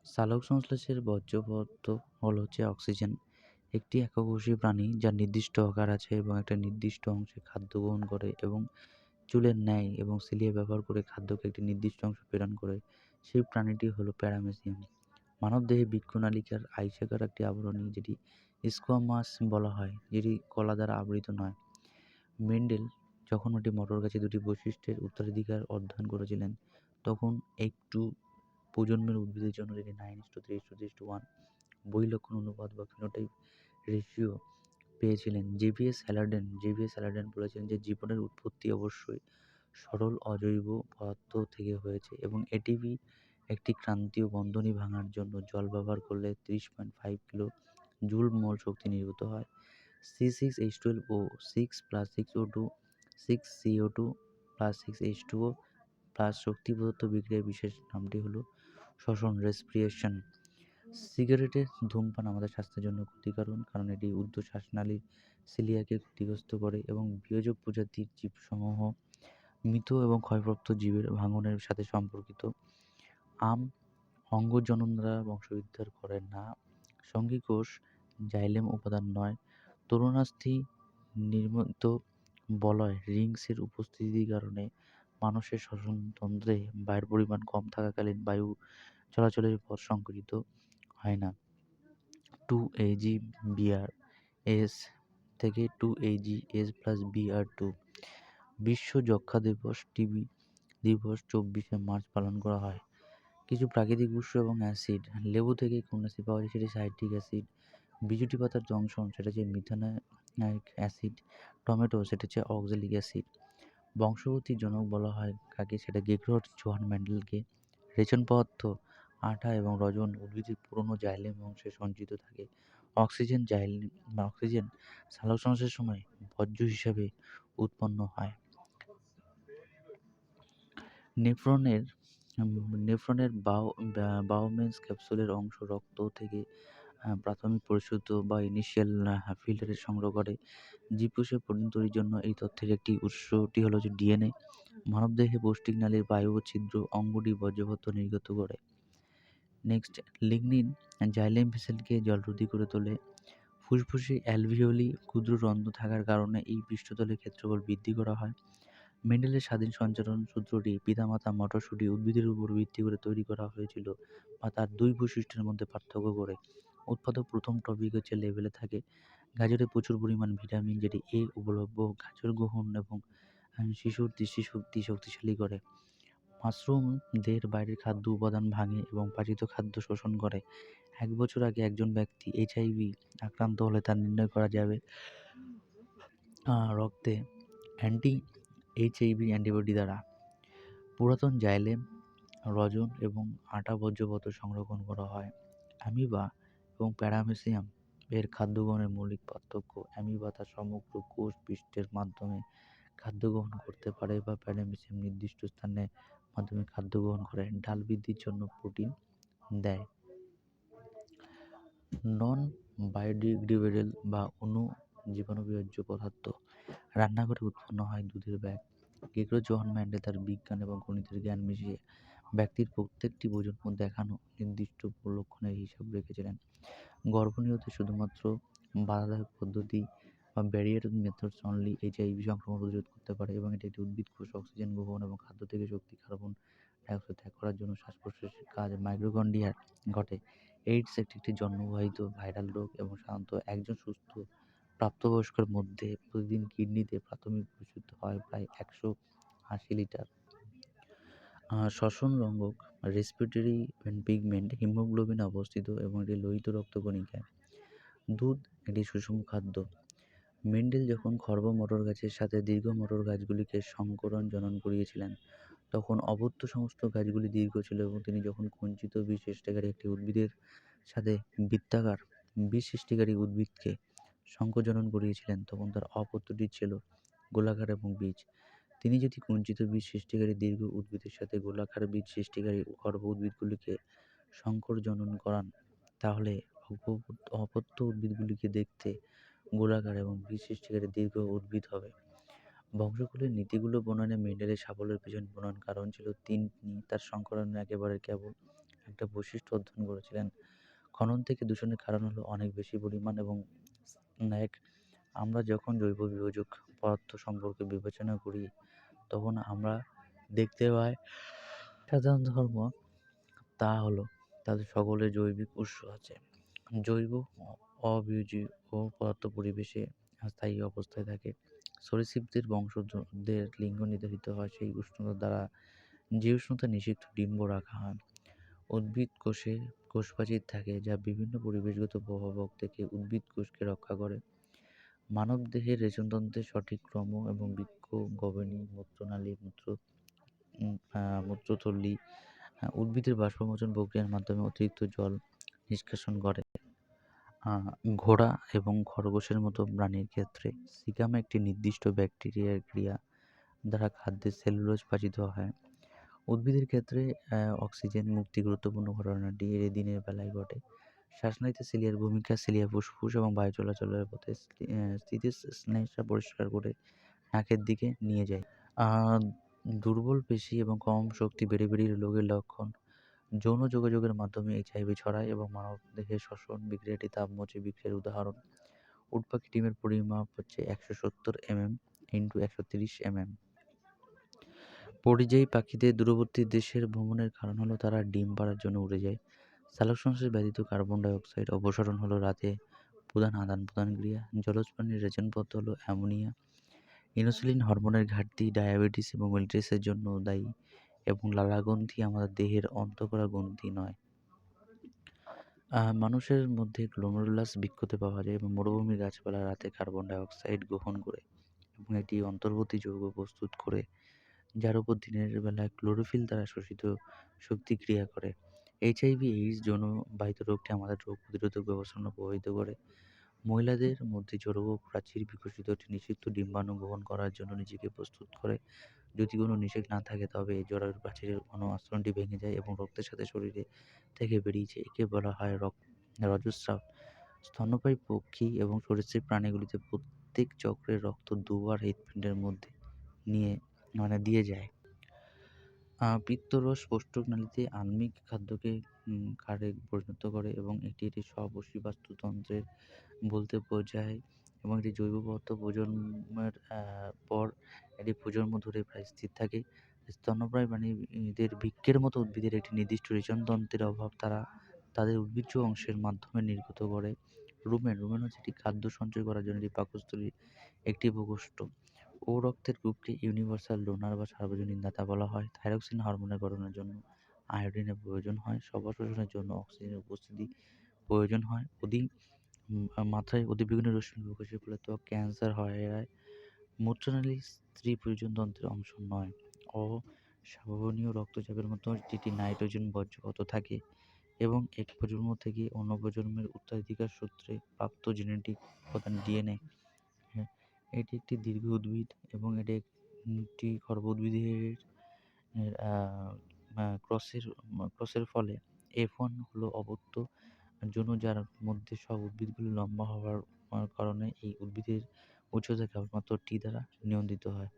সালোকসংশ্লেষের বর্জ্য পদার্থ হচ্ছে অক্সিজেন, একটি এককোষী প্রাণী যার নির্দিষ্ট আকার আছে এবং একটা নির্দিষ্ট অংশে খাদ্য গ্রহণ করে এবং চুলের ন্যায় এবং সিলিয়া ব্যবহার করে খাদ্যকে একটি নির্দিষ্ট অংশে প্রেরণ করে। সেই প্রাণীটি হলো প্যারামেসিয়াম। মানবদেহে বৃক্কনালিকার আইসাকার একটি আবরণী, যেটি স্কোয়ামাস বলা হয়, যেটি কলা দ্বারা আবৃত নয়। মেন্ডেল যখন একটি মটর গাছে দুটি বৈশিষ্ট্যের উত্তরাধিকার অধ্যয়ন করেছিলেন, তখন একটু প্রজন্মের উদ্ভিদের জন্য যেটি 9:3:1 বহিঃলক্ষণ অনুপাত বা ফিনোটাইপ রেশিও পেয়েছিলেন। জেভিএস হ্যালারডেন বলেছেন যে জীবনের উৎপত্তি অবশ্যই সরল অজৈব পদার্থ থেকে হয়েছে এবং এটিপি একটি ক্রান্তীয় বন্ধনী ভাঙার জন্য জল ব্যবহার করলে 30.5 কিলো জুল মোল শক্তি নির্গত হয়। C6H12O 6+6O2 6CO2 plus 6H2O plus শক্তি প্রদত্ত বিক্রিয়ার বিশেষ নামটি হলো শ্বসন, রেসপিরেশন। সিগারেটের ধূমপান আমাদের স্বাস্থ্যের জন্য ক্ষতিকারক, কারণ এটি ঊর্ধ্ব শ্বাসনালীর সিলিয়াকে ক্ষতিগ্রস্ত করে এবং বিয়োজক প্রজাতির জীবসমূহ মৃত এবং ক্ষয়প্রাপ্ত জীবের ভাঙনের সাথে সম্পর্কিত। আম অঙ্গজনন দ্বারা বংশবিস্তার করে না। সঙ্গী কোষ জাইলেম উপাদান নয়। তরুণাস্থি নির্মিত বলয় রিংসের উপস্থিতির কারণে মানুষের শ্বসনতন্ত্রে বায়ুর পরিমাণ কম থাকাকালীন বায়ু চলাচলের পথ সংকুচিত হয় না। 2AgBr থেকে 2AgS+Br2। বিশ্ব যক্ষ্মা দিবস, টিবি দিবস 24শে মার্চ পালন করা হয়। কিছু প্রাকৃতিক উৎস এবং অ্যাসিড: লেবু থেকে কোন অ্যাসিড পাওয়া যায়, সেটি সাইট্রিক অ্যাসিড। বিজুটি পাতার জংশন, সেটা হচ্ছে মিথানোয়িক অ্যাসিড। টমেটো, সেটা হচ্ছে অক্সালিক অ্যাসিড। বংশগতির জনক বলা হয় কাকে, সেটা গেগ্রট জোহান মেন্ডেলকে। রেচন পদার্থ: আঠা এবং রজন উদ্ভিদের পুরনো জাইলেম অংশে সঞ্চিত থাকে। অক্সিজেন সালোকসংশ্লেষের সময় বর্জ্য হিসাবে উৎপন্ন হয়। নেফ্রনের বাউমেন্স ক্যাপসুলের অংশ রক্ত থেকে প্রাথমিক পরিশুদ্ধ বা ইনিশিয়াল ফিল্টারে সংগ্রহ করে। জীবকোষে প্রোটিন তৈরির জন্য এই তথ্যের একটি উৎসটি হলো যে ডিএনএ। মানবদেহে পৌষ্টিক নালীর বায়ু ও ছিদ্র অঙ্গটি বর্জ্যপদার্থ নির্গত করে। নেক্সট, লিগনিন জাইলেম ভেসেলকে জলরোধী করে তোলে। ফুসফুসে অ্যালভিওলি ক্ষুদ্র রন্ধ্র থাকার কারণে এই পৃষ্ঠতলের ক্ষেত্রফল বৃদ্ধি করা হয়। মেন্ডেলের স্বাধীন সঞ্চারণ সূত্রটি পিতামাতা মটরশুঁটি উদ্ভিদের উপর ভিত্তি করে তৈরি করা হয়েছিল বা তার দুই বৈশিষ্ট্যের মধ্যে পার্থক্য করে। উৎপাদক প্রথম টপিক হচ্ছে লেবেলে থাকে। গাজরে প্রচুর পরিমাণ ভিটামিন, যেটি এ উপলব্ধ। গাজর গ্রহণ এবং শিশুর দৃষ্টিশক্তি শক্তিশালী করে। মাশরুম দেহের বাইরের খাদ্য উপাদান ভাঙে এবং পাচিত খাদ্য শোষণ করে। 1 বছর আগে একজন ব্যক্তি HIV আক্রান্ত হলে তা নির্ণয় করা যাবে রক্তে HIV অ্যান্টিবডি দ্বারা। পুরাতন জাইলেম, রজন এবং আটা বর্জ্যপদার্থ সংরক্ষণ করা হয়। অ্যামিবা এবং প্যারামেসিয়াম এর খাদ্য গ্রহণের মৌলিক পার্থক্য: অ্যামিবা তার সমগ্র কোষ পৃষ্ঠের মাধ্যমে খাদ্য গ্রহণ করতে পারে বা প্যারামেসিয়াম নির্দিষ্ট স্থানের মাধ্যমে খাদ্য গ্রহণ করে। ডাল বৃদ্ধির জন্য প্রোটিন দেয়। নন বায়োডিগ্রেডেবল বা জীবাণুবিয়োজ্য পদার্থ: রান্নাঘরে উৎপন্ন হয় দুধের ব্যাগ। গেগ্রট জোহান মেন্ডেল তার বিজ্ঞান এবং গণিতের জ্ঞান মিশিয়ে ব্যক্তির প্রত্যেকটি প্রজন্ম দেখানো নির্দিষ্ট লক্ষণের হিসাব রেখেছিলেন। গর্ভনীয়তে শুধুমাত্র বাধাদায়ক পদ্ধতি বা ব্যারিয়ার মেথডস অনলি HIV সংক্রমণ প্রতিরোধ করতে পারে এবং এটি একটি উদ্ভিদ কোষ অক্সিজেন গ্রহণ এবং খাদ্য থেকে শক্তি কার্বন ডাইঅক্সাইড ত্যাগ করার জন্য শ্বাস-প্রশ্বাসের কাজ মাইক্রোকন্ড্রিয়ার ঘটে। এইডস একটি জন্মবাহিত ভাইরাল রোগ এবং সাধারণত একজন সুস্থ প্রাপ্তবয়স্কের মধ্যে প্রতিদিন কিডনিতে প্রাথমিক বিশুদ্ধ হয় প্রায় 180 লিটার। শ্বসন রঙ্গক রেসপিরেটরি পিগমেন্ট হিমোগ্লোবিনে অবস্থিত এবং এটি লোহিত রক্তকণিকায়। দুধ একটি সুষম খাদ্য। মেন্ডেল যখন খর্ব মটর গাছের সাথে দীর্ঘ মটর গাছগুলিকে সংকরণ জনন করিয়েছিলেন, তখন অপত্য সমস্ত গাছগুলি দীর্ঘ ছিল এবং তিনি যখন কুঞ্চিত বীজ সৃষ্টিকারী একটি উদ্ভিদের সাথে বৃত্তাকার বীজ সৃষ্টিকারী উদ্ভিদকে সংকরজনন করিয়েছিলেন, তখন তার অপত্যটি ছিল গোলাকার এবং বীজ। তিনি যদি কুঞ্চিত বীজ সৃষ্টিকারী দীর্ঘ উদ্ভিদের সাথে গোলাকার বীজ সৃষ্টিকারী খর্ব উদ্ভিদগুলিকে সংকরজনন করান, তাহলে অপত্য উদ্ভিদগুলিকে দেখতে গোলাকার এবং বীজ সৃষ্টিকারী দীর্ঘ উদ্ভিদ হবে। বংশকুলের নীতিগুলো বর্ণনে মেন্ডেলের সাফল্যের পিছনে প্রধান কারণ ছিল তিনি তার সংকরণে একেবারে কেবল একটা বৈশিষ্ট্য অধ্যয়ন করেছিলেন। খনন থেকে দূষণের কারণ হলো অনেক বেশি পরিমাণ এবং স্ন্যাগ। আমরা যখন জৈব বিয়োজক পদার্থ সম্পর্কে বিবেচনা করি, তখন আমরা দেখতে পাই সাধারণ ধর্ম তা হলো তাদের সকলের জৈবিক উৎস আছে। জৈব অবিয়োজীয় পদার্থ পরিবেশে স্থায়ী অবস্থায় থাকে। সরীসৃপদের বংশধরদের লিঙ্গ নির্ধারিত হয় সেই উষ্ণতা দ্বারা, যে উষ্ণতা নিষিদ্ধ ডিম্ব রাখা হয়। উদ্ভিদ কোষে কোষপ্রাচীর থাকে যা বিভিন্ন পরিবেশগত প্রভাবক থেকে উদ্ভিদ কোষকে রক্ষা করে। মানবদেহের রেচনতন্ত্রের সঠিক ক্রম এবং বৃক্ক, গবেণী, মূত্রনালী, মূত্রথলি উদ্ভিদের বাষ্পমোচন প্রক্রিয়ার মাধ্যমে অতিরিক্ত জল নিষ্কাশন করে। ঘোড়া এবং খরগোশের মতো প্রাণীর ক্ষেত্রে সিকাম একটি নির্দিষ্ট ব্যাকটেরিয়ার ক্রিয়া দ্বারা খাদ্যের সেলুলোজ পাচিত হয়। উদ্ভিদের ক্ষেত্রে অক্সিজেন মুক্তি গুরুত্বপূর্ণ ঘটনাটি দিনের বেলায় ঘটে। শ্বাসনালীতে সিলিয়ার ভূমিকা। সিলিয়া ফুসফুস এবং বায়ু চলাচলের পথে স্থিতিস্নেহা পরিষ্কার করে নাকের দিকে নিয়ে যায়। দুর্বল পেশি এবং কম শক্তি বেড়ে রোগের লক্ষণ। যৌন যোগাযোগের মাধ্যমে এইচআইভি ছড়ায় এবং মানবদেহে শ্বসন বিক্রিয়াটি তাপমোচী বিক্রিয়ার উদাহরণ। উট পাখি ডিমের পরিমাপ হচ্ছে 170 mm × 130 mm। পরিযায়ী পাখিদের দূরবর্তী দেশের ভ্রমণের কারণ হলো তারা ডিম পাড়ার জন্য উড়ে যায়। সালোকসংশ্লেষ ব্যতীত কার্বন ডাই অক্সাইড অপসারণ হলো রাতে প্রধান আদান প্রদান ক্রিয়া। জলজ প্রাণীর রেচন পথ হলো অ্যামোনিয়া। ইনসুলিন হরমোনের ঘাটতি ডায়াবেটিস এবং মিলিটারিসের জন্য দায়ী এবং লালাগ্রন্থি আমাদের দেহের অন্তঃকরা গ্রন্থি নয়। মানুষের মধ্যে গ্লোমেরুলাস বৃক্কতে পাওয়া যায় এবং মরুভূমির গাছপালা রাতে কার্বন ডাই অক্সাইড গ্রহণ করে এবং এটি অন্তর্বর্তী যৌগ প্রস্তুত করে, যার উপর দিনের বেলায় ক্লোরোফিল দ্বারা শোষিত শক্তি ক্রিয়া করে। এইচআইভি এইডস যৌনবাহিত রোগটি আমাদের রোগ প্রতিরোধক ব্যবস্থাপনা প্রভাবিত করে। মহিলাদের মধ্যে জড়োগ প্রাচীর বিকশিত একটি নিষিদ্ধ ডিম্বাণু গ্রহণ করার জন্য নিজেকে প্রস্তুত করে। যদি কোনো নিষেধ না থাকে তবে এই জরায়ুর প্রাচীরের আস্তরণটি ভেঙে যায় এবং রক্তের সাথে শরীরে থেকে বেরিয়ে যায়। একে বলা হয় রজস্রাব। স্তন্যপায়ী পক্ষী এবং সরীসৃপ প্রাণীগুলিতে প্রত্যেক চক্রের রক্ত দুবার হৃৎপিণ্ডের মধ্যে দিয়ে যায়। পিত্তরস কোষ্ঠনালীতে আম্লিক খাদ্যকে ক্ষারে পরিণত করে এবং এটি স্ববসী বাস্তুতন্ত্রের বলতে বোঝায় এবং এটি জৈব পদার্থ প্রজন্মের পর এটি প্রজন্ম ধরে প্রায় স্থির থাকে। স্তন্যপায়ী প্রাণীদের বৃক্কের মতো উদ্ভিদের একটি নির্দিষ্ট রেচনতন্ত্রের অভাব তারা তাদের উদ্ভিজ্জ অংশের মাধ্যমে নির্গত করে। রুমেন হচ্ছে একটি খাদ্য সঞ্চয় করার জন্য একটি পাকস্থলী, একটি প্রকোষ্ঠ। ও রক্তের গ্রুপকে ইউনিভার্সাল ডোনার বা সার্বজনীন দাতা বলা হয়। থাইরক্সিন হরমোনের গঠনের জন্য আয়োডিনের প্রয়োজন হয়। শোষণের জন্য অক্সিজেনের উপস্থিতি প্রয়োজন হয়। মাত্রায় অতিবেগুনি রশ্মি প্রকাশের ফলে ত্বক ক্যান্সার হয়। মূত্রনালী স্ত্রী প্রয়োজনতন্ত্রের অংশ নয়। অস্বাভাবনীয় রক্তচাপের মতো যেটি নাইট্রোজেন বর্জ্য থাকে এবং এক প্রজন্ম থেকে অন্য প্রজন্মের উত্তরাধিকার সূত্রে প্রাপ্ত জেনেটিক উপাদান ডিএনএ। এটি একটি দীর্ঘ উদ্ভিদ এবং এটি একটি খর্ব উদ্ভিদের ক্রসের ফলে F1 হলো অপত্য যৌন, যার মধ্যে সব উদ্ভিদগুলি লম্বা হওয়ার কারণে এই উদ্ভিদের উচ্চতা কেবলমাত্র টি দ্বারা নিয়ন্ত্রিত হয়।